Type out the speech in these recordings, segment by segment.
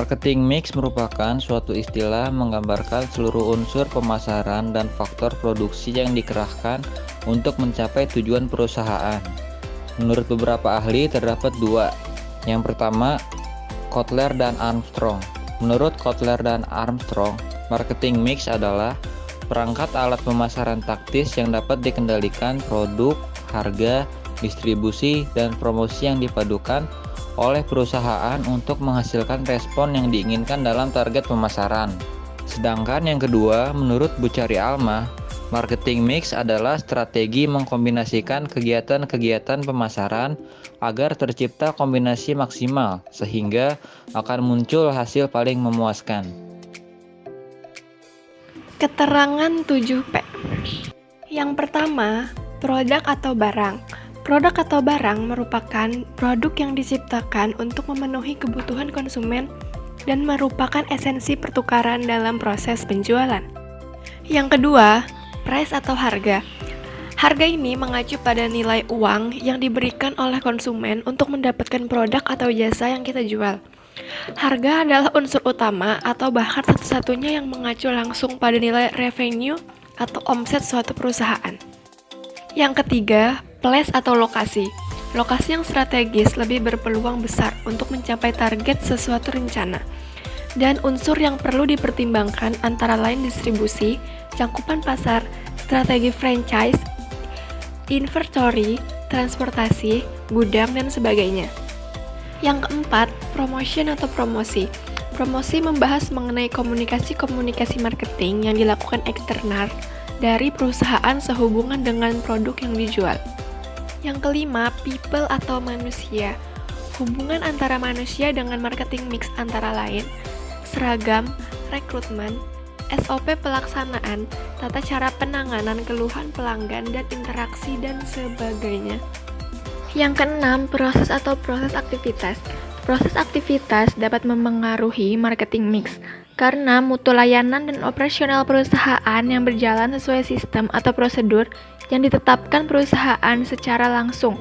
Marketing mix merupakan suatu istilah menggambarkan seluruh unsur pemasaran dan faktor produksi yang dikerahkan untuk mencapai tujuan perusahaan. Menurut beberapa ahli, terdapat dua. Yang pertama, Kotler dan Armstrong. Menurut Kotler dan Armstrong, marketing mix adalah perangkat alat pemasaran taktis yang dapat dikendalikan produk, harga, distribusi, dan promosi yang dipadukan oleh perusahaan untuk menghasilkan respon yang diinginkan dalam target pemasaran. Sedangkan yang kedua, menurut Buchari Alma, marketing mix adalah strategi mengkombinasikan kegiatan-kegiatan pemasaran agar tercipta kombinasi maksimal sehingga akan muncul hasil paling memuaskan. Keterangan 7P. Yang pertama, produk atau barang. Produk atau barang merupakan produk yang diciptakan untuk memenuhi kebutuhan konsumen dan merupakan esensi pertukaran dalam proses penjualan. Yang kedua, price atau harga. Harga ini mengacu pada nilai uang yang diberikan oleh konsumen untuk mendapatkan produk atau jasa yang kita jual. Harga adalah unsur utama atau bahkan satu-satunya yang mengacu langsung pada nilai revenue atau omset suatu perusahaan. Yang ketiga, place atau lokasi. Lokasi yang strategis lebih berpeluang besar untuk mencapai target sesuatu rencana. Dan unsur yang perlu dipertimbangkan antara lain distribusi, cakupan pasar, strategi franchise, inventory, transportasi, gudang, dan sebagainya. Yang keempat, promotion atau promosi. Promosi membahas mengenai komunikasi-komunikasi marketing yang dilakukan eksternal dari perusahaan sehubungan dengan produk yang dijual. Yang kelima, people atau manusia. Hubungan antara manusia dengan marketing mix antara lain seragam, rekrutmen, SOP pelaksanaan, tata cara penanganan keluhan pelanggan dan interaksi dan sebagainya. Yang keenam, proses atau proses aktivitas. Proses aktivitas dapat mempengaruhi marketing mix karena mutu layanan dan operasional perusahaan yang berjalan sesuai sistem atau prosedur yang ditetapkan perusahaan secara langsung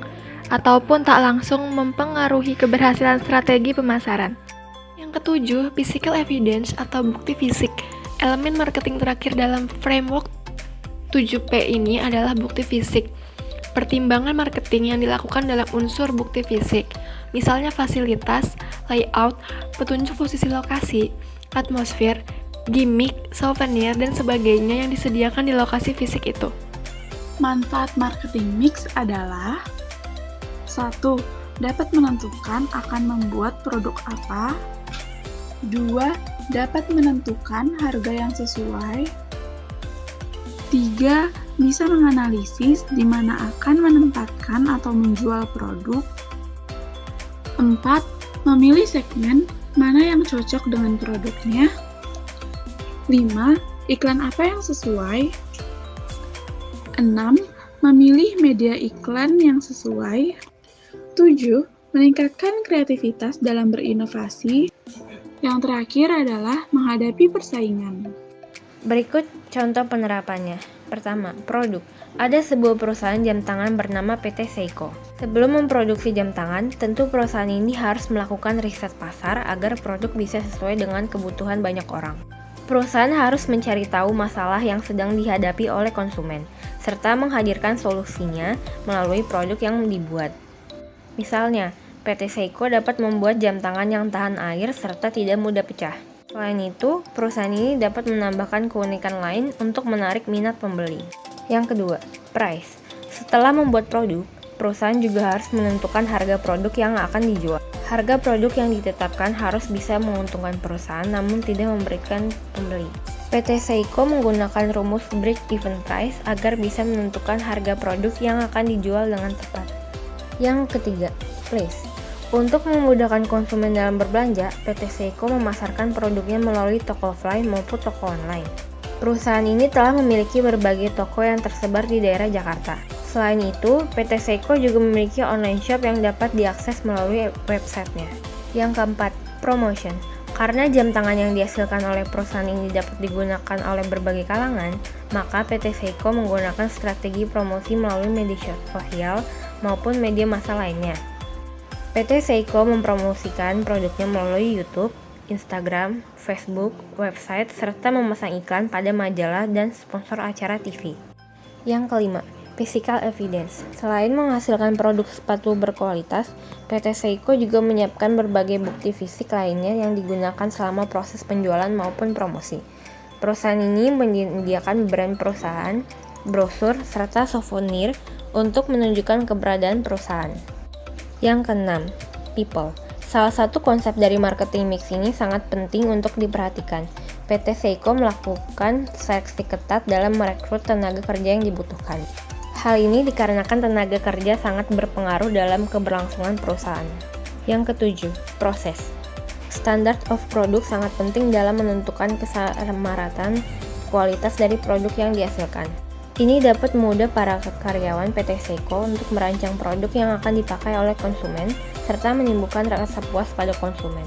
ataupun tak langsung mempengaruhi keberhasilan strategi pemasaran. Yang ketujuh, physical evidence atau bukti fisik. Elemen marketing terakhir dalam framework 7P ini adalah bukti fisik. Pertimbangan marketing yang dilakukan dalam unsur bukti fisik, misalnya fasilitas, layout, petunjuk posisi lokasi, atmosfer, gimmick, souvenir, dan sebagainya yang disediakan di lokasi fisik itu. Manfaat marketing mix adalah 1. Dapat menentukan akan membuat produk apa. 2. Dapat menentukan harga yang sesuai. 3. Bisa menganalisis di mana akan menempatkan atau menjual produk. 4. Memilih segmen mana yang cocok dengan produknya. 5. Iklan apa yang sesuai. 6. Memilih media iklan yang sesuai. 7. Meningkatkan kreativitas dalam berinovasi. Yang terakhir adalah menghadapi persaingan. Berikut contoh penerapannya. Pertama, produk. Ada sebuah perusahaan jam tangan bernama PT Seiko. Sebelum memproduksi jam tangan, tentu perusahaan ini harus melakukan riset pasar agar produk bisa sesuai dengan kebutuhan banyak orang. Perusahaan harus mencari tahu masalah yang sedang dihadapi oleh konsumen, serta menghadirkan solusinya melalui produk yang dibuat. Misalnya, PT Seiko dapat membuat jam tangan yang tahan air serta tidak mudah pecah. Selain itu, perusahaan ini dapat menambahkan keunikan lain untuk menarik minat pembeli. Yang kedua, price. Setelah membuat produk, perusahaan juga harus menentukan harga produk yang akan dijual. Harga produk yang ditetapkan harus bisa menguntungkan perusahaan namun tidak memberikan pembeli. PT Seiko menggunakan rumus break-even price agar bisa menentukan harga produk yang akan dijual dengan tepat. Yang ketiga, place. Untuk memudahkan konsumen dalam berbelanja, PT Seiko memasarkan produknya melalui toko offline maupun toko online. Perusahaan ini telah memiliki berbagai toko yang tersebar di daerah Jakarta. Selain itu, PT Seiko juga memiliki online shop yang dapat diakses melalui websitenya. Yang keempat, promotion. Karena jam tangan yang dihasilkan oleh perusahaan ini dapat digunakan oleh berbagai kalangan, maka PT Seiko menggunakan strategi promosi melalui media sosial maupun media massa lainnya. PT Seiko mempromosikan produknya melalui YouTube, Instagram, Facebook, website, serta memasang iklan pada majalah dan sponsor acara TV. Yang kelima, physical evidence. Selain menghasilkan produk sepatu berkualitas, PT Seiko juga menyiapkan berbagai bukti fisik lainnya yang digunakan selama proses penjualan maupun promosi. Perusahaan ini menyediakan brand perusahaan, brosur, serta souvenir untuk menunjukkan keberadaan perusahaan. Yang keenam, people. Salah satu konsep dari marketing mix ini sangat penting untuk diperhatikan. PT Seiko melakukan seleksi ketat dalam merekrut tenaga kerja yang dibutuhkan. Hal ini dikarenakan tenaga kerja sangat berpengaruh dalam keberlangsungan perusahaan. Yang ketujuh, proses. Standard of produk sangat penting dalam menentukan kesamaratan kualitas dari produk yang dihasilkan. Ini dapat memudahkan para karyawan PT Seiko untuk merancang produk yang akan dipakai oleh konsumen, serta menimbulkan rasa puas pada konsumen.